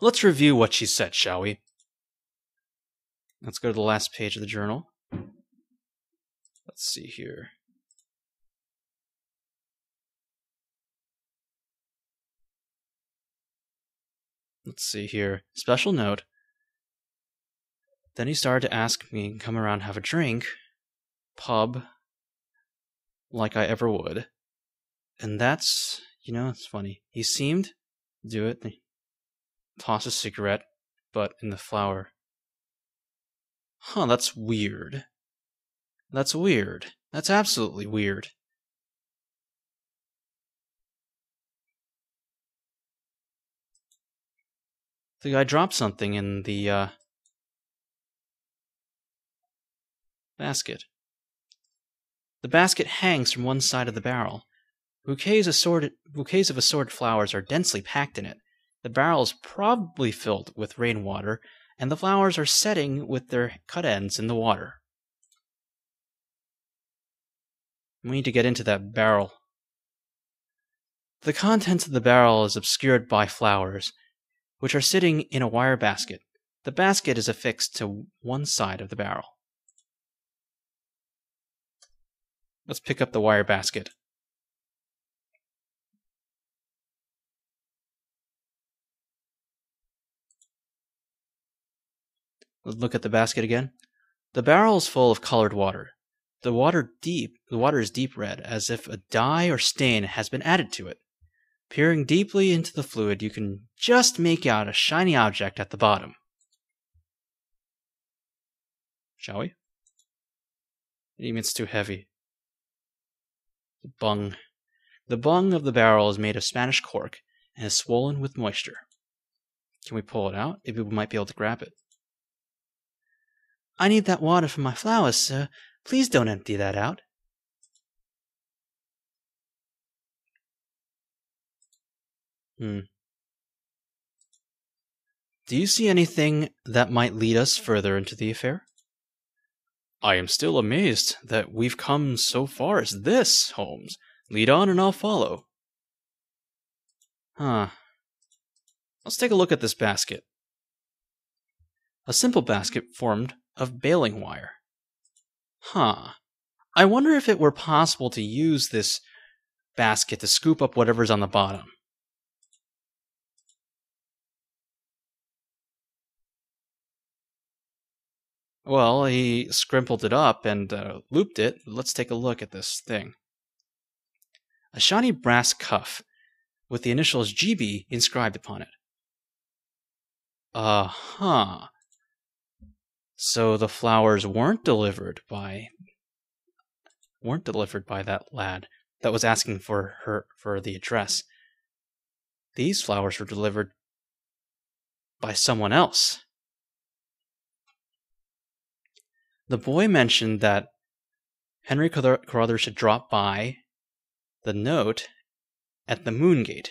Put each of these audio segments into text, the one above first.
Let's review what she said, shall we? Let's go to the last page of the journal. Let's see here. Let's see here. Special note. Then he started to ask me to come around and have a drink. Pub. Like I ever would. And that's, it's funny. He seemed to do it. Toss a cigarette, but in the flower. Huh, that's weird. That's weird. That's absolutely weird. The guy dropped something in the basket. The basket hangs from one side of the barrel. Bouquets of assorted flowers are densely packed in it. The barrel is probably filled with rainwater, and the flowers are setting with their cut ends in the water. We need to get into that barrel. The contents of the barrel is obscured by flowers, which are sitting in a wire basket. The basket is affixed to one side of the barrel. Let's pick up the wire basket. Let's look at the basket again. The barrel is full of colored water. The water is deep red, as if a dye or stain has been added to it. Peering deeply into the fluid, you can just make out a shiny object at the bottom. Shall we? Even it's too heavy. The bung. The bung of the barrel is made of Spanish cork and is swollen with moisture. Can we pull it out? Maybe we might be able to grab it. I need that water for my flowers, sir. Please don't empty that out. Do you see anything that might lead us further into the affair? I am still amazed that we've come so far as this, Holmes. Lead on and I'll follow. Let's take a look at this basket. A simple basket formed of baling wire. I wonder if it were possible to use this basket to scoop up whatever's on the bottom. Well, he scrimpled it up and looped it. Let's take a look at this thing. A shiny brass cuff with the initials GB inscribed upon it. So the flowers weren't delivered by that lad that was asking for the address. These flowers were delivered by someone else. The boy mentioned that Henry Carruthers should drop by the note at the Moongate.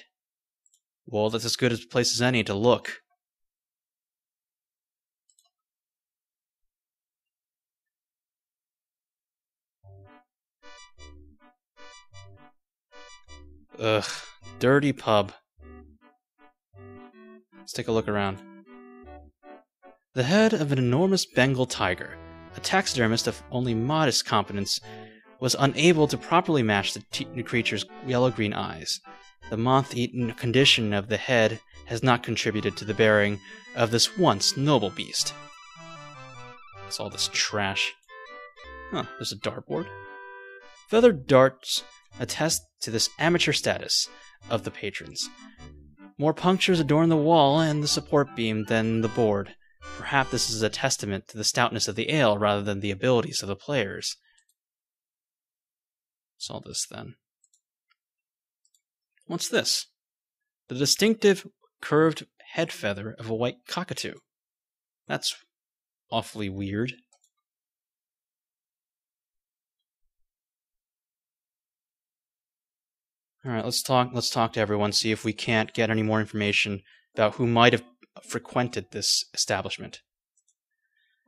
Well, that's as good a place as any to look. Ugh, dirty pub. Let's take a look around. The head of an enormous Bengal tiger, a taxidermist of only modest competence, was unable to properly match the creature's yellow-green eyes. The moth-eaten condition of the head has not contributed to the bearing of this once noble beast. What's all this trash? There's a dartboard. Feathered darts attest to this amateur status of the patrons. More punctures adorn the wall and the support beam than the board. Perhaps this is a testament to the stoutness of the ale rather than the abilities of the players. What's all this then? What's this? The distinctive curved head feather of a white cockatoo. That's awfully weird. Alright, let's talk to everyone, see if we can't get any more information about who might have frequented this establishment.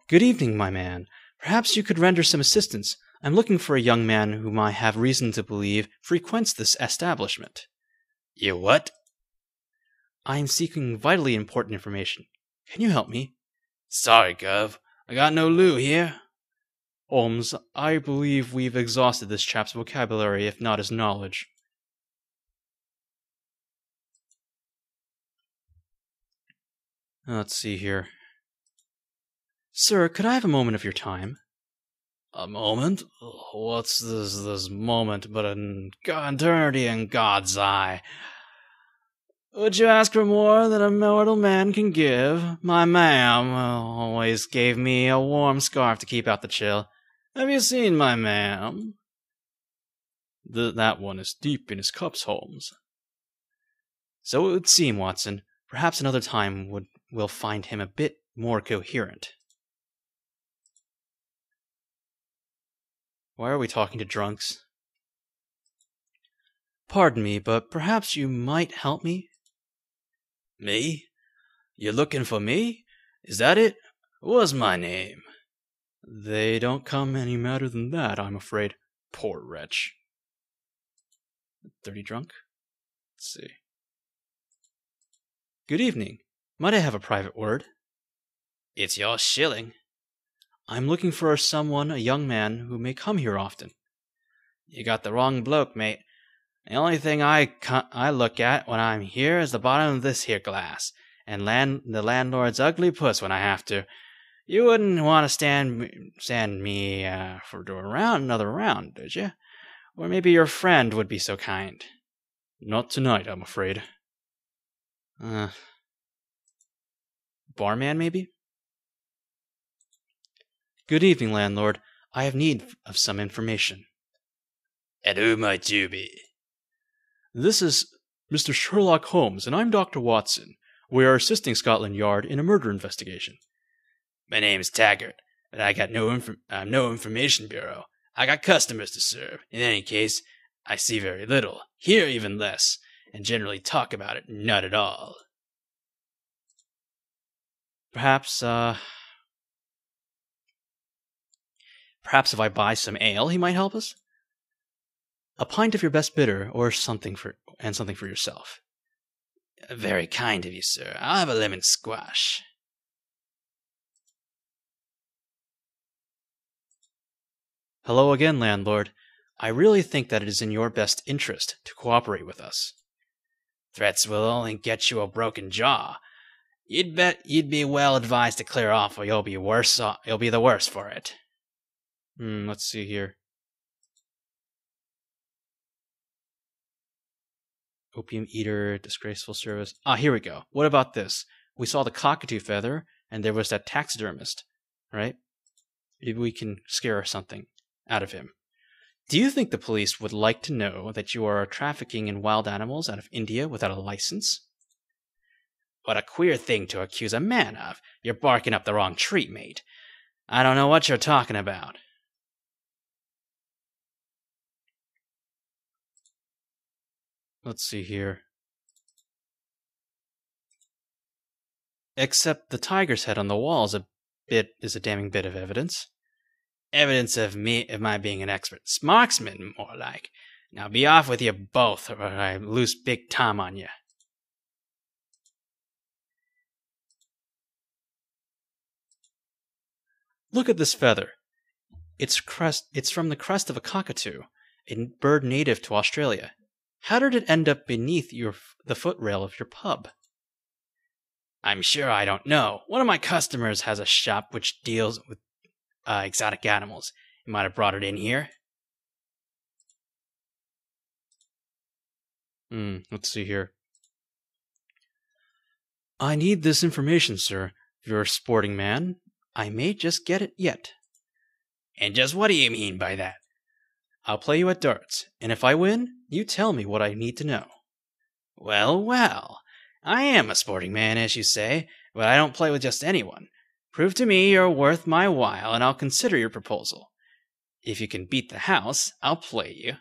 Good evening, my man. Perhaps you could render some assistance. I'm looking for a young man whom I have reason to believe frequents this establishment. You what? I am seeking vitally important information. Can you help me? Sorry, Gov. I got no loo here. Holmes, I believe we've exhausted this chap's vocabulary, if not his knowledge. Let's see here. Sir, could I have a moment of your time? A moment? What's this moment but an eternity in God's eye? Would you ask for more than a mortal man can give? My ma'am always gave me a warm scarf to keep out the chill. Have you seen my ma'am? That one is deep in his cups, Holmes. So it would seem, Watson. Perhaps another time we'll find him a bit more coherent. Why are we talking to drunks? Pardon me, but perhaps you might help me? Me? You looking for me? Is that it? What's my name? They don't come any madder than that, I'm afraid. Poor wretch. Dirty drunk? Let's see. Good evening. Might I have a private word? It's your shilling. I'm looking for a young man who may come here often. You got the wrong bloke, mate. The only thing I look at when I'm here is the bottom of this here glass, and the landlord's ugly puss when I have to. You wouldn't want to stand me for doing another round, did you? Or maybe your friend would be so kind. Not tonight, I'm afraid. Barman, maybe? Good evening, landlord. I have need of some information. And who might you be? This is Mr. Sherlock Holmes, and I'm Dr. Watson. We are assisting Scotland Yard in a murder investigation. My name's Taggart, but I got no information bureau. I got customers to serve. In any case, I see very little, hear even less, and generally talk about it not at all. Perhaps if I buy some ale, he might help us? A pint of your best bitter, or something for yourself. Very kind of you, sir. I'll have a lemon squash. Hello again, landlord. I really think that it is in your best interest to cooperate with us. Threats will only get you a broken jaw. You'd bet you'd be well advised to clear off, or you'll be the worse for it. Let's see here. Opium eater, disgraceful service. Here we go. What about this? We saw the cockatoo feather, and there was that taxidermist, right? Maybe we can scare something out of him. Do you think the police would like to know that you are trafficking in wild animals out of India without a license? What a queer thing to accuse a man of. You're barking up the wrong tree, mate. I don't know what you're talking about. Let's see here. Except the tiger's head on the wall is a damning bit of evidence. Evidence of my being an expert marksman, more like. Now be off with you both, or I loose Big Tom on you. Look at this feather. It's from the crest of a cockatoo, a bird native to Australia. How did it end up beneath the footrail of your pub? I'm sure I don't know. One of my customers has a shop which deals with exotic animals. He might have brought it in here. Let's see here. I need this information, sir. If you're a sporting man, I may just get it yet. And just what do you mean by that? I'll play you at darts, and if I win, you tell me what I need to know. Well, well. I am a sporting man, as you say, but I don't play with just anyone. Prove to me you're worth my while, and I'll consider your proposal. If you can beat the house, I'll play you.